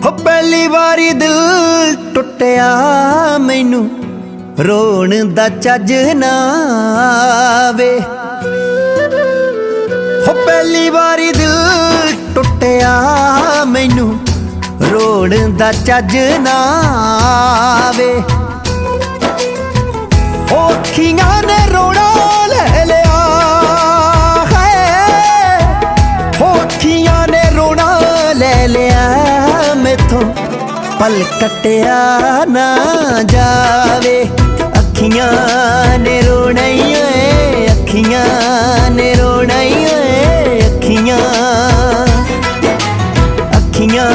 हो पहली वारी दिल टुटिया मैनू रोण दा चज ना आवे। हो पहली वारी दिल टुटिया मैनू रोण दा चज ना आवे। हो अखियां ने रोना ले लिया है, हो अखियां ने रोना ले लिया मैथों पल कटिया ना जावे। अखियां ने रोना ही है, अखियां ने रोना ही है, अखियां अखियां